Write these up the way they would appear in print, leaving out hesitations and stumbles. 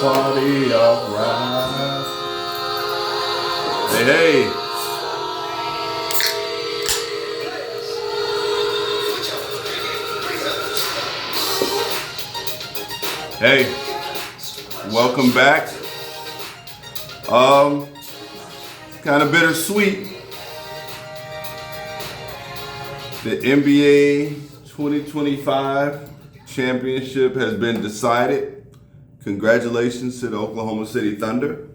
party alright. Hey, hey. Hey, welcome back. Kind of bittersweet. The NBA 2025 championship has been decided. Congratulations to the Oklahoma City Thunder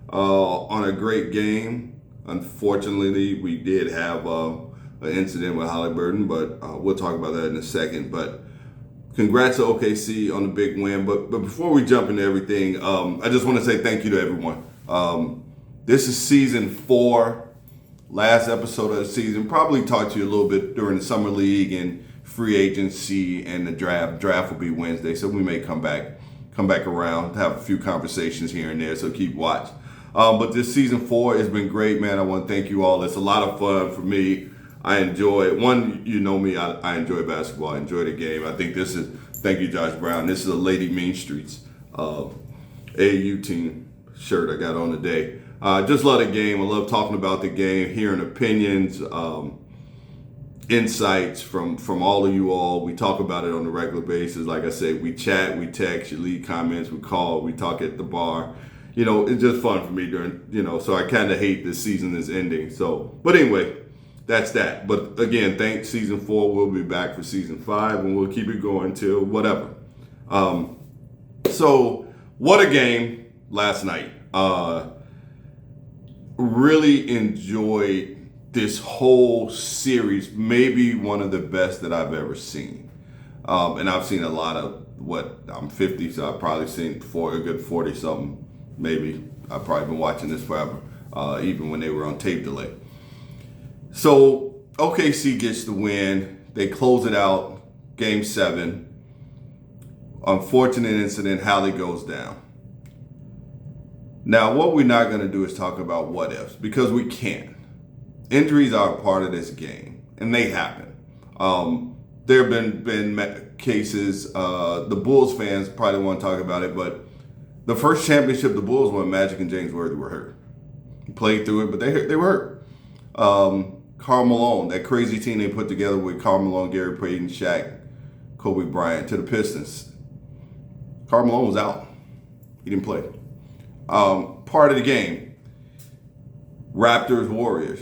on a great game. Unfortunately, we did have an incident with Halliburton, but we'll talk about that in a second. But congrats to OKC on the big win. But before we jump into everything, I just want to say thank you to everyone. This is season 4, last episode of the season. Probably talked to you a little bit during the summer league and free agency and the draft. Draft will be Wednesday, so we may come back around, have a few conversations here and there. So keep watch. But this season 4 has been great, man. I want to thank you all. It's a lot of fun for me. I enjoy it. One, you know me, I enjoy basketball. I enjoy the game. I think this is, thank you, Josh Brown. This is a Lady Mean Streets AAU team shirt I got on today. Just love the game. I love talking about the game, hearing opinions, insights from all of you all. We talk about it on a regular basis. Like I said, we chat, we text, you leave comments, we call, we talk at the bar. You know, it's just fun for me so I kind of hate this season is ending. So, but anyway, that's that. But again, thanks season 4. We'll be back for season 5 and we'll keep it going till whatever. So what a game last night. Really enjoyed this whole series, maybe one of the best that I've ever seen. And I've seen a lot of I'm 50, so I've probably seen a good 40 something, maybe. I've probably been watching this forever, even when they were on tape delay. So OKC gets the win. They close it out, game 7. Unfortunate incident, Hallie goes down. Now, what we're not going to do is talk about what ifs, because we can't. Injuries are a part of this game, and they happen. There have been cases, the Bulls fans probably don't want to talk about it, but the first championship the Bulls won, Magic and James Worthy were hurt. Played through it, but they were hurt. Karl Malone, that crazy team they put together with Karl Malone, Gary Payton, Shaq, Kobe Bryant to the Pistons. Karl Malone was out. He didn't play. Part of the game, Raptors, Warriors.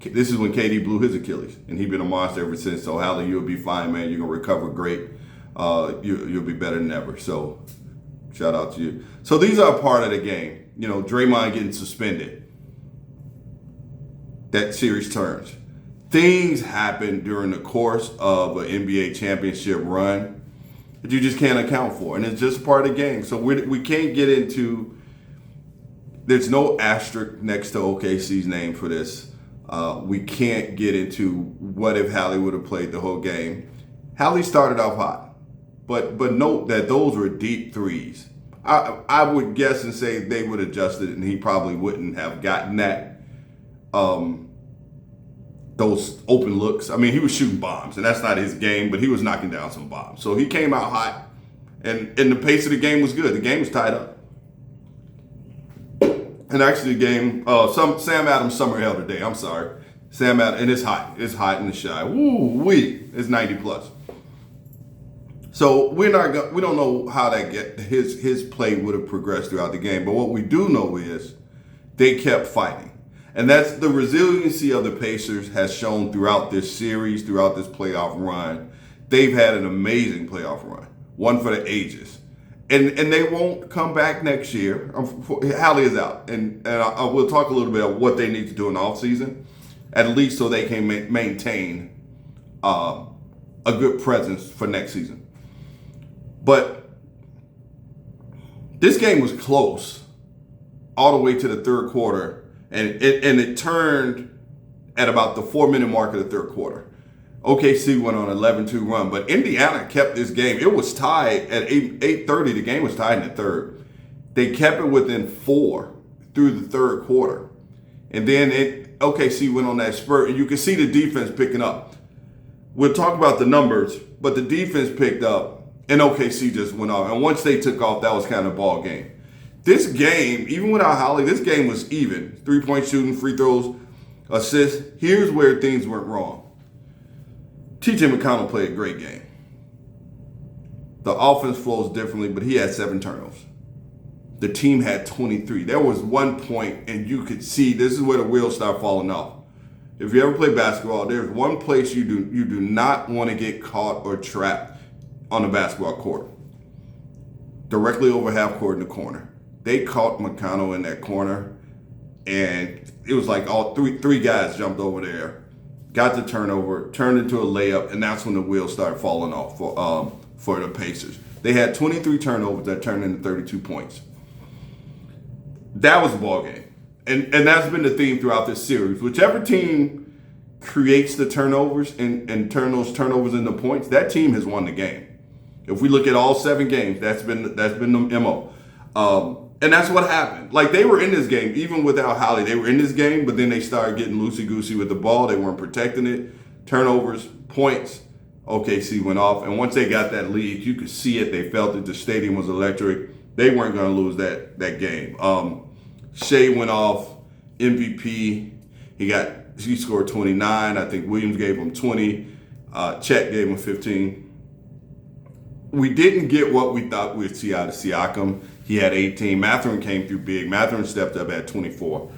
This is when KD blew his Achilles, and he's been a monster ever since. So, Hallie, you'll be fine, man. You're going to recover great. You'll be better than ever. So, shout out to you. So, these are a part of the game. You know, Draymond getting suspended. That series turns. Things happen during the course of an NBA championship run that you just can't account for, and it's just part of the game. So we can't get into. There's no asterisk next to OKC's name for this. We can't get into what if Hallie would have played the whole game. Hallie started off hot, but note that those were deep threes. I would guess and say they would have adjusted, and he probably wouldn't have gotten that. Those open looks. I mean, he was shooting bombs, and that's not his game, but he was knocking down some bombs. So he came out hot, and the pace of the game was good. The game was tied up. And actually the game, Sam Adams summer hell today. I'm sorry. Sam Adams, and it's hot. It's hot in the shy. Woo-wee. It's 90 plus. So we don't know how his play would have progressed throughout the game. But what we do know is they kept fighting. And that's the resiliency of the Pacers has shown throughout this series, throughout this playoff run. They've had an amazing playoff run, one for the ages. And they won't come back next year. Hallie is out. And I will talk a little bit about what they need to do in the offseason, at least so they can maintain a good presence for next season. But this game was close all the way to the third quarter. And it turned at about the 4-minute mark of the third quarter. OKC went on an 11-2 run, but Indiana kept this game. It was tied at 8:30. The game was tied in the third. They kept it within 4 through the third quarter. And then OKC went on that spurt, and you can see the defense picking up. We'll talk about the numbers, but the defense picked up. And OKC just went off. And once they took off, that was kind of a ball game. This game, even without Holly, this game was even. 3-point shooting, free throws, assists. Here's where things went wrong. TJ McConnell played a great game. The offense flows differently, but he had 7 turnovers. The team had 23. There was one point, and you could see this is where the wheels start falling off. If you ever play basketball, there's one place you do not want to get caught or trapped on the basketball court. Directly over half court in the corner. They caught McConnell in that corner, and it was like all three guys jumped over there, got the turnover, turned into a layup, and that's when the wheels started falling off for the Pacers. They had 23 turnovers that turned into 32 points. That was a ball game. And that's been the theme throughout this series. Whichever team creates the turnovers and turn those turnovers into points, that team has won the game. If we look at all 7 games, that's been the MO. And that's what happened. Like, they were in this game, even without Holly. They were in this game, but then they started getting loosey-goosey with the ball. They weren't protecting it. Turnovers, points, OKC went off. And once they got that lead, you could see it. They felt it. The stadium was electric. They weren't going to lose that game. Shea went off, MVP. He scored 29. I think Williams gave him 20. Chet gave him 15. We didn't get what we thought we'd see out of Siakam. He had 18. Mathurin came through big. Mathurin stepped up at 24.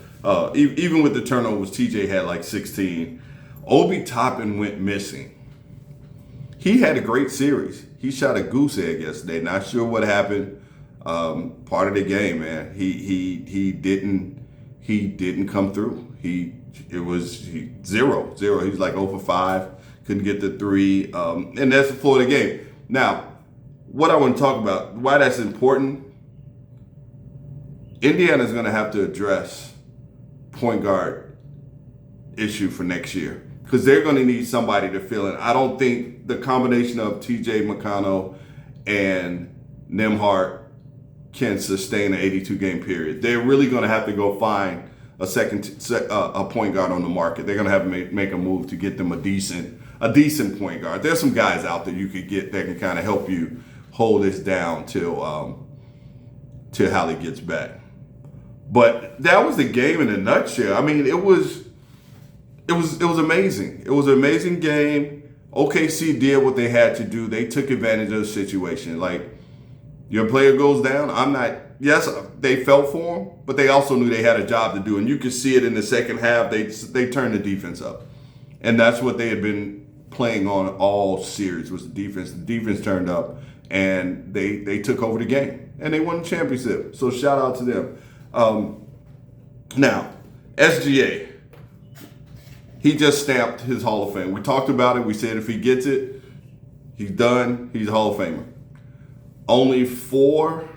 Even with the turnovers, TJ had like 16. Obi Toppin went missing. He had a great series. He shot a goose egg yesterday. Not sure what happened. Part of the game, man. He didn't come through. It was zero. He was like 0 for 5. Couldn't get the 3. And that's the floor of the game. Now, what I want to talk about, why that's important. Indiana's going to have to address point guard issue for next year because they're going to need somebody to fill in. I don't think the combination of TJ McConnell and Nembhard can sustain an 82-game period. They're really going to have to go find a point guard on the market. They're going to have to make a move to get them a decent point guard. There's some guys out there you could get that can kind of help you hold this down till Hallie gets back. But that was the game in a nutshell. I mean, it was amazing. It was an amazing game. OKC did what they had to do. They took advantage of the situation. Like, your player goes down. Yes, they felt for him, but they also knew they had a job to do. And you could see it in the second half. They turned the defense up. And that's what they had been playing on all series was the defense. The defense turned up, and they took over the game. And they won the championship. So shout out to them. Now, SGA. He just stamped his Hall of Fame. We talked about it. We said if he gets it, he's done. He's a Hall of Famer. Only 4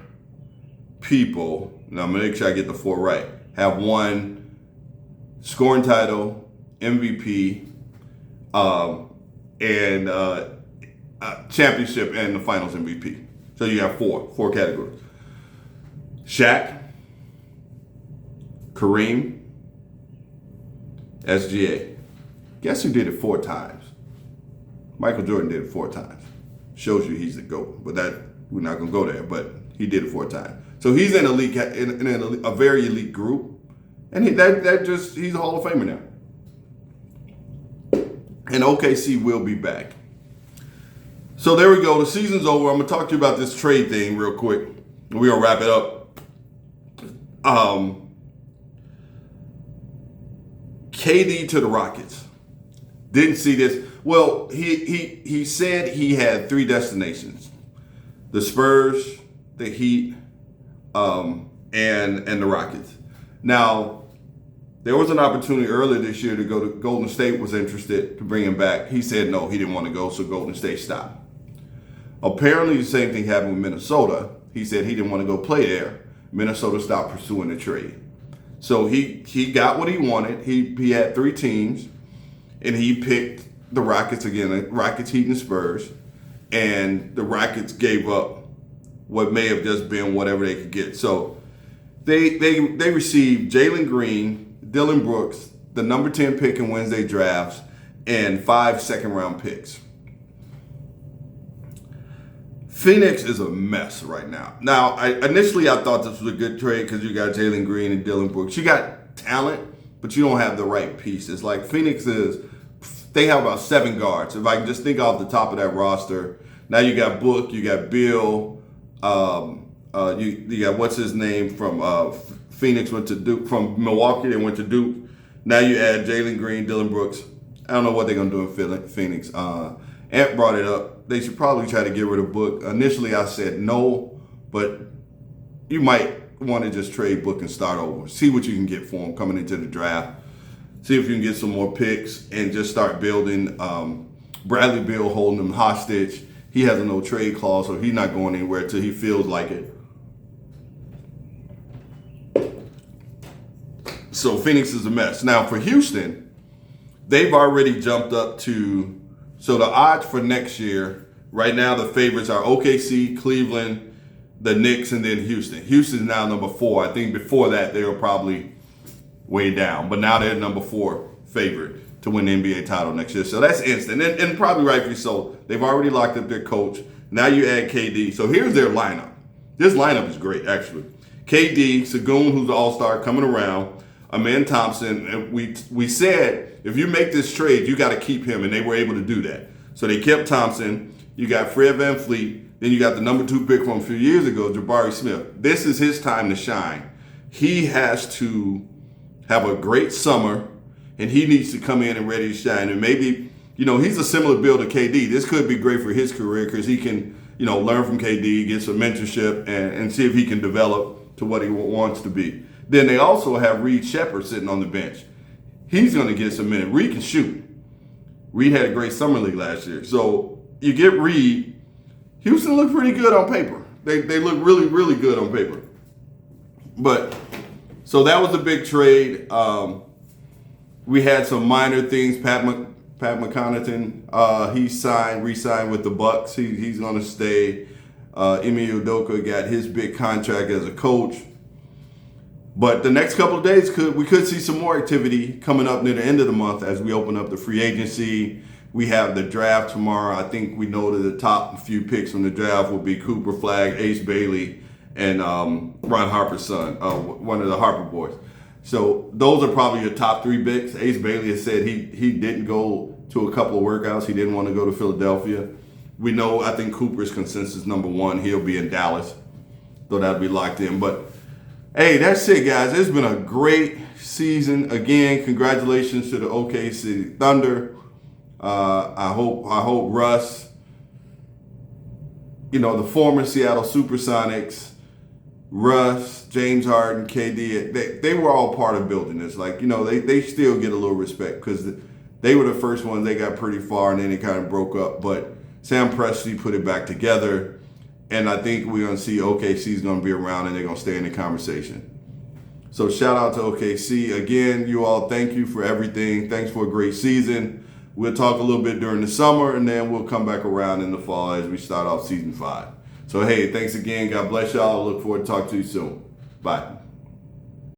people, and I'm going to make sure I get the 4 right, have won scoring title, MVP, and championship and the finals MVP. So you have 4 categories. Shaq, Kareem, SGA. Guess who did it 4 times? Michael Jordan did it 4 times. Shows you he's the GOAT, but we're not gonna go there. But he did it 4 times. So he's in a very elite group, and he's a Hall of Famer now. And OKC will be back. So there we go. The season's over. I'm gonna talk to you about this trade thing real quick. We're gonna wrap it up. KD to the Rockets. Didn't see this. Well, he said he had 3 destinations: the Spurs, the Heat, and the Rockets. Now, there was an opportunity earlier this year to go to Golden State. Was interested to bring him back. He said no, he didn't want to go, so Golden State stopped. Apparently, the same thing happened with Minnesota. He said he didn't want to go play there. Minnesota stopped pursuing the trade. So he got what he wanted. He had 3 teams, and he picked the Rockets again, the Rockets, Heat, and Spurs. And the Rockets gave up what may have just been whatever they could get. So they received Jalen Green, Dylan Brooks, the number 10 pick in Wednesday drafts, and 5 second-round picks. Phoenix is a mess right now. Now, initially I thought this was a good trade because you got Jalen Green and Dylan Brooks. You got talent, but you don't have the right pieces. Like Phoenix they have about 7 guards. If I can just think off the top of that roster, now you got Book, you got Bill, you got what's his name from Phoenix went to Duke, from Milwaukee they went to Duke. Now you add Jalen Green, Dylan Brooks. I don't know what they're gonna do in Phoenix. Ant brought it up. They should probably try to get rid of Book. Initially I said no, but you might want to just trade Book and start over. See what you can get for him coming into the draft. See if you can get some more picks and just start building. Bradley Beal holding him hostage. He has a no trade clause, so he's not going anywhere until he feels like it. So Phoenix is a mess. Now for Houston, they've already jumped up to, so the odds for next year, right now the favorites are OKC, Cleveland, the Knicks, and then Houston. Houston's now number 4. I think before that they were probably way down, but now they're number 4 favorite to win the NBA title next year. So that's instant, and probably rightfully so. They've already locked up their coach. Now you add KD. So here's their lineup. This lineup is great, actually. KD, Sagoon, who's the all-star, coming around. Amen Thompson, and we said if you make this trade, you got to keep him, and they were able to do that. So they kept Thompson. You got Fred VanVleet. Then you got the number 2 pick from a few years ago, Jabari Smith. This is his time to shine. He has to have a great summer, and he needs to come in and ready to shine. And maybe, he's a similar build to KD. This could be great for his career because he can, learn from KD, get some mentorship, and see if he can develop to what he wants to be. Then they also have Reed Shepherd sitting on the bench. He's going to get some minutes. Reed can shoot. Reed had a great summer league last year. So you get Reed. Houston looked pretty good on paper. They look really, really good on paper. But so that was a big trade. We had some minor things. Pat McConnaughton, he re-signed with the Bucks. He's going to stay. Ime Udoka got his big contract as a coach. But the next couple of days, we could see some more activity coming up near the end of the month as we open up the free agency. We have the draft tomorrow. I think we know that the top few picks from the draft will be Cooper Flagg, Ace Bailey, and Ron Harper's son, one of the Harper boys. So those are probably your top 3 picks. Ace Bailey has said he didn't go to a couple of workouts. He didn't want to go to Philadelphia. We know, I think Cooper's consensus number 1. He'll be in Dallas, so that'll be locked in. But hey, that's it, guys. It's been a great season. Again, congratulations to the OKC Thunder. I hope Russ, the former Seattle Supersonics, Russ, James Harden, KD, they were all part of building this. Like, they still get a little respect because they were the first ones. They got pretty far and then they kind of broke up. But Sam Presti put it back together. And I think we're going to see OKC's going to be around and they're going to stay in the conversation. So shout out to OKC. Again, you all, thank you for everything. Thanks for a great season. We'll talk a little bit during the summer and then we'll come back around in the fall as we start off season 5. So, hey, thanks again. God bless y'all. Look forward to talking to you soon. Bye.